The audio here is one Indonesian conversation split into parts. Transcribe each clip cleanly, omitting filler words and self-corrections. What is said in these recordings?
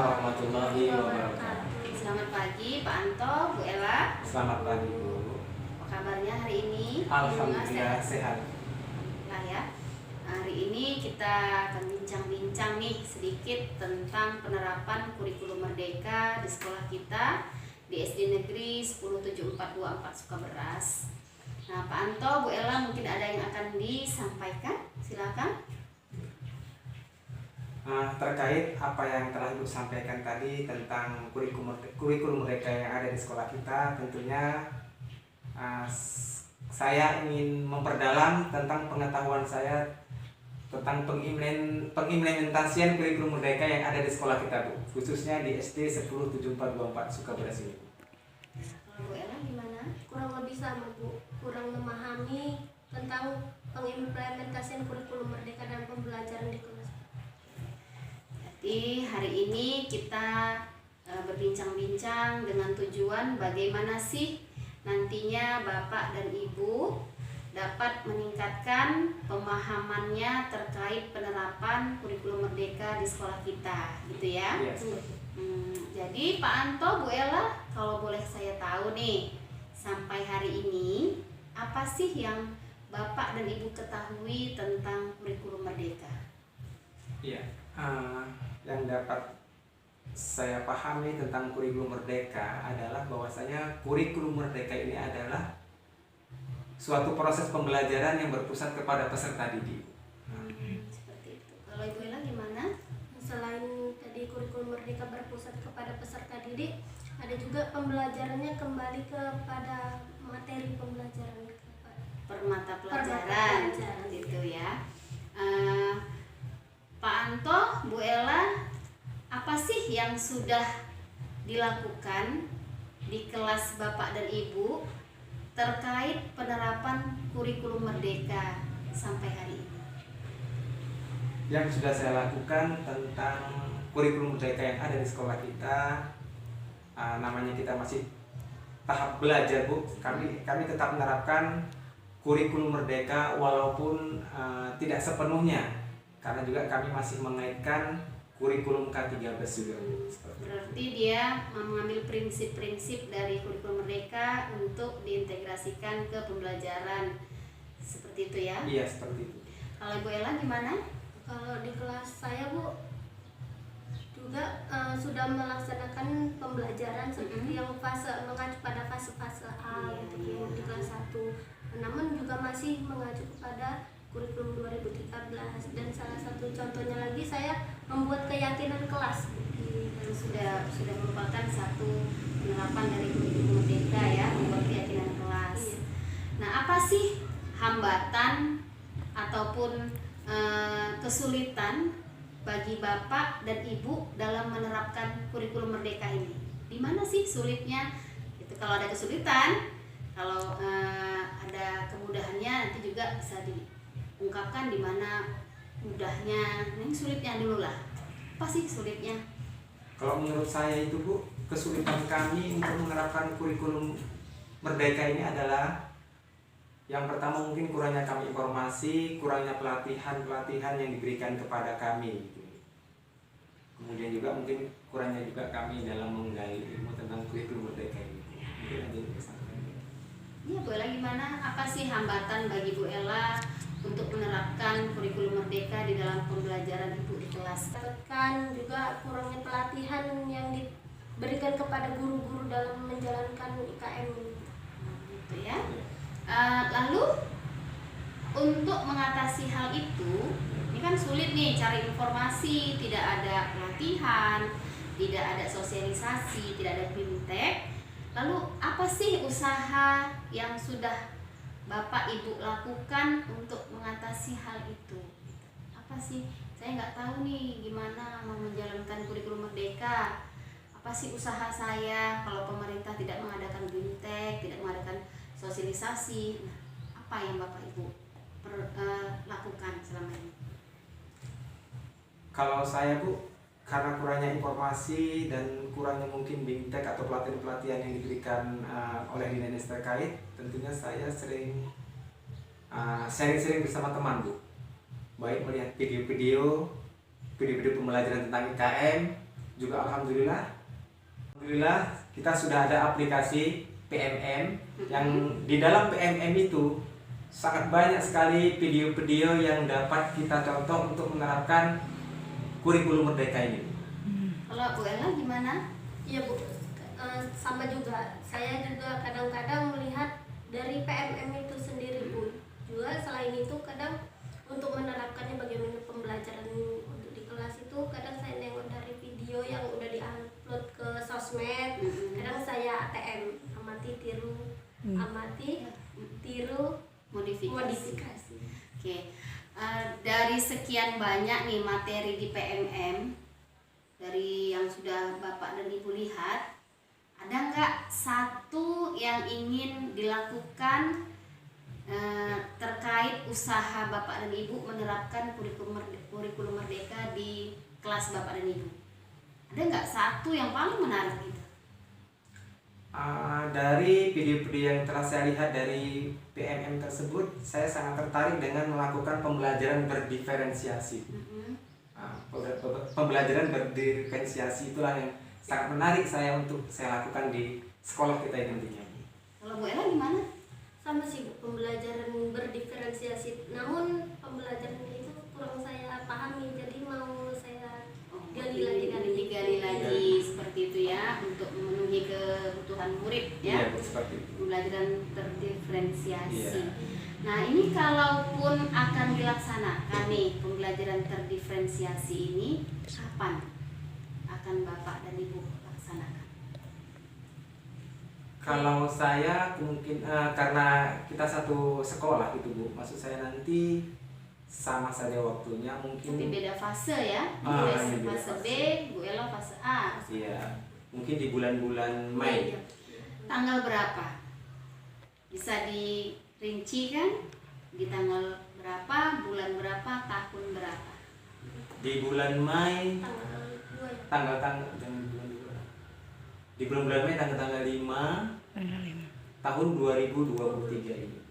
warahmatullahi wabarakatuh. Selamat pagi Pak Anto, Bu Ella. Selamat pagi Bu. Apa kabarnya hari ini? Alhamdulillah sehat. Lah ya. Hari ini kita akan bincang-bincang nih sedikit tentang penerapan kurikulum merdeka di sekolah kita di SD Negeri 107.424 Sukaberas. Nah, Pak Anto, Bu Ella mungkin ada yang akan disampaikan. Silakan. Terkait apa yang telah Ibu sampaikan tadi tentang kurikulum mereka yang ada di sekolah kita, tentunya saya ingin memperdalam tentang pengetahuan saya tentang pengimplementasian kurikulum mereka yang ada di sekolah kita, Bu, khususnya di SD 107.424 Sukaberas ini. Kalau Bu Ella gimana? Kurang lebih sama Bu, kurang memahami tentang pengimplementasian kurikulum merdeka dan pembelajaran di kelas. Jadi hari ini kita berbincang-bincang dengan tujuan bagaimana sih nantinya Bapak dan Ibu dapat meningkatkan pemahamannya terkait penerapan kurikulum merdeka di sekolah kita, gitu ya. Yes. Jadi Pak Anto, Bu Ella, kalau boleh saya tahu nih, sampai hari ini apa sih yang Bapak dan Ibu ketahui tentang kurikulum merdeka? Iya, yang dapat saya pahami tentang kurikulum merdeka adalah bahwasanya kurikulum merdeka ini adalah suatu proses pembelajaran yang berpusat kepada peserta didik. Seperti itu. Kalau Ibu Ella gimana? Selain tadi kurikulum merdeka berpusat kepada peserta didik, ada juga pembelajarannya kembali kepada materi pembelajaran Per mata pelajaran, pelajaran. gitu ya. Pak Anto, Bu Ella, apa sih yang sudah dilakukan di kelas Bapak dan Ibu terkait penerapan kurikulum merdeka sampai hari ini? Yang sudah saya lakukan tentang kurikulum merdeka yang ada di sekolah kita, namanya kita masih tahap belajar, Bu. Kami tetap menerapkan kurikulum merdeka walaupun tidak sepenuhnya, karena juga kami masih mengaitkan kurikulum K13 juga, Bu. Berarti dia mengambil prinsip-prinsip dari kurikulum merdeka untuk diintegrasikan ke pembelajaran, seperti itu ya? Iya, seperti itu. Kalau Bu Ella gimana? Kalau di kelas saya Bu juga sudah melaksanakan pembelajaran seperti yang mengacu pada fase-fase A gitu di kelas 1. Namun juga masih mengacu kepada kurikulum 2013, dan salah satu contohnya lagi saya membuat keyakinan kelas. Sudah merupakan satu penerapan dari kurikulum merdeka ya, membuat keyakinan kelas. Iya. Nah, apa sih hambatan ataupun kesulitan bagi Bapak dan Ibu dalam menerapkan kurikulum merdeka ini? Di mana sih sulitnya? Itu kalau ada kesulitan, kalau ada kemudahannya nanti juga bisa diungkapkan di mana mudahnya. Ini sulitnya dulu lah. Apa sih sulitnya? Kalau menurut saya itu, Bu, kesulitan kami untuk menerapkan kurikulum merdeka ini adalah yang pertama mungkin kurangnya kami informasi, kurangnya pelatihan yang diberikan kepada kami. Kemudian juga mungkin kurangnya juga kami dalam menggali ilmu tentang kurikulum merdeka ini. Mungkin aja itu kesampaian. Iya, Bu Ella gimana? Apa sih hambatan bagi Bu Ella untuk menerapkan kurikulum merdeka di dalam pembelajaran Ibu di kelas? Kan juga kurangnya pelatihan yang diberikan kepada guru-guru dalam menjalankan IKM ini. Gitu ya. Lalu untuk mengatasi hal itu, ini kan sulit nih cari informasi, tidak ada pelatihan, tidak ada sosialisasi, tidak ada bimtek. Lalu apa sih usaha yang sudah Bapak Ibu lakukan untuk mengatasi hal itu? Apa sih? Saya nggak tahu nih gimana mau menjalankan kurikulum merdeka. Apa sih usaha saya kalau pemerintah tidak mengadakan bimtek, tidak mengadakan sosialisasi? Nah, apa yang Bapak Ibu lakukan selama ini? Kalau saya, Bu, karena kurangnya informasi dan kurangnya mungkin bimtek atau pelatihan-pelatihan yang diberikan oleh dinas terkait, tentunya saya sering sharing-sharing bersama teman, Bu. Baik melihat video-video pembelajaran tentang IKM juga alhamdulillah kita sudah ada aplikasi PMM yang di dalam PMM itu sangat banyak sekali video-video yang dapat kita contoh untuk menerapkan kurikulum merdeka ini. Kalau Bu Ella gimana? Iya Bu, sama juga. Saya juga kadang-kadang melihat dari PMM itu sendiri Bu. Juga selain itu kadang untuk menerapkannya bagaimana pembelajaran untuk di kelas itu kadang saya nengok dari video yang udah diupload ke sosmed. Kadang saya ATM, amati tiru modifikasi. Oke. Dari sekian banyak nih materi di PMM, dari yang sudah Bapak dan Ibu lihat, ada nggak satu yang ingin dilakukan terkait usaha Bapak dan Ibu menerapkan kurikulum merdeka di kelas Bapak dan Ibu? Ada nggak satu yang paling menarik gitu? Dari video-video yang telah saya lihat dari PMM tersebut, saya sangat tertarik dengan melakukan pembelajaran berdiferensiasi. Pembelajaran berdiferensiasi itulah yang sangat menarik untuk saya lakukan di sekolah kita ini nantinya. Kalau Bu Ella gimana? Sama sih Bu, pembelajaran berdiferensiasi. Namun pembelajaran itu kurang saya pahami, jadi mau saya gali lagi seperti itu ya, untuk memenuhi kebutuhan murid ya. Iya, seperti itu. Pembelajaran terdiferensiasi. Iya. Nah, ini kalaupun akan dilaksanakan nih pembelajaran terdiferensiasi ini, kapan akan Bapak dan Ibu laksanakan? Kalau saya mungkin karena kita satu sekolah gitu Bu, maksud saya nanti sama saja waktunya mungkin. Tapi beda fase ya. Ini beda Fase B, Bu Ella fase A. Iya, mungkin di bulan-bulan Mei. Tanggal berapa? Bisa dirincikan di tanggal berapa, bulan berapa, tahun berapa? Di bulan Mei tanggal 2 ya. di bulan Mei tanggal 5 tahun 2023 ini.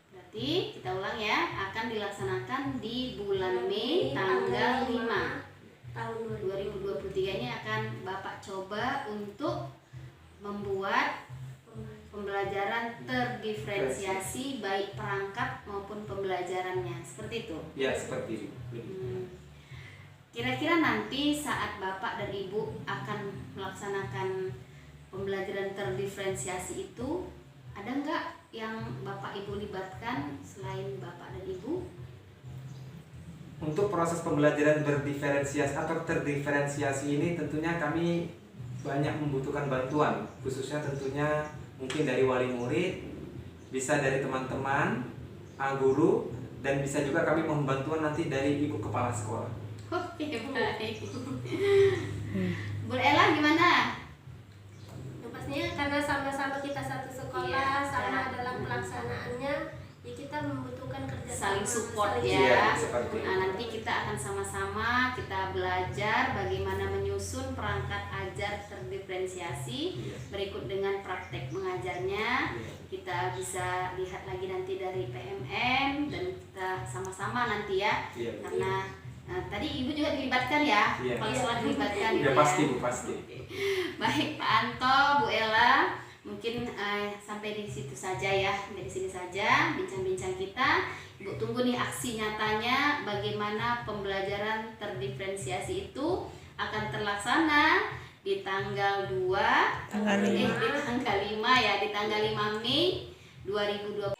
Berarti kita ulang ya, akan dilaksanakan di bulan Mei tanggal 5 tahun 2023 ini akan Bapak coba untuk membuat pembelajaran terdiferensiasi baik perangkat maupun pembelajarannya. Seperti itu. Ya, seperti itu. Kira-kira nanti saat Bapak dan Ibu akan melaksanakan pembelajaran terdiferensiasi itu, ada nggak yang Bapak Ibu libatkan selain Bapak dan Ibu? Untuk proses pembelajaran berdiferensiasi atau terdiferensiasi ini tentunya kami banyak membutuhkan bantuan, khususnya tentunya mungkin dari wali murid, bisa dari teman-teman, guru, dan bisa juga kami membantuan nanti dari ibu kepala sekolah. Oke, baik. Bu Ella gimana? Yang pastinya karena sama-sama kita satu sekolah, sama dalam pelaksanaannya, ya kita membutuhkan kerja Saling support saling ya. seperti itu. Nah, nanti kita akan sama-sama kita belajar bagaimana menyusun perangkat ajar terdiferensiasi berikut dengan praktek mengajarnya. Kita bisa lihat lagi nanti dari PMM dan kita sama-sama nanti ya. Karena tadi Ibu juga dilibatkan ya. Kalau salah dilibatkan Ya, pasti Bu, pasti. Baik Pak Anto, Bu Ella, mungkin sampai di situ saja ya, dari sini saja bincang-bincang kita. Ibu tunggu nih aksi nyatanya bagaimana pembelajaran terdiferensiasi itu akan terlaksana di tanggal 2 di tanggal 5 ya, di tanggal 5 Mei 2020.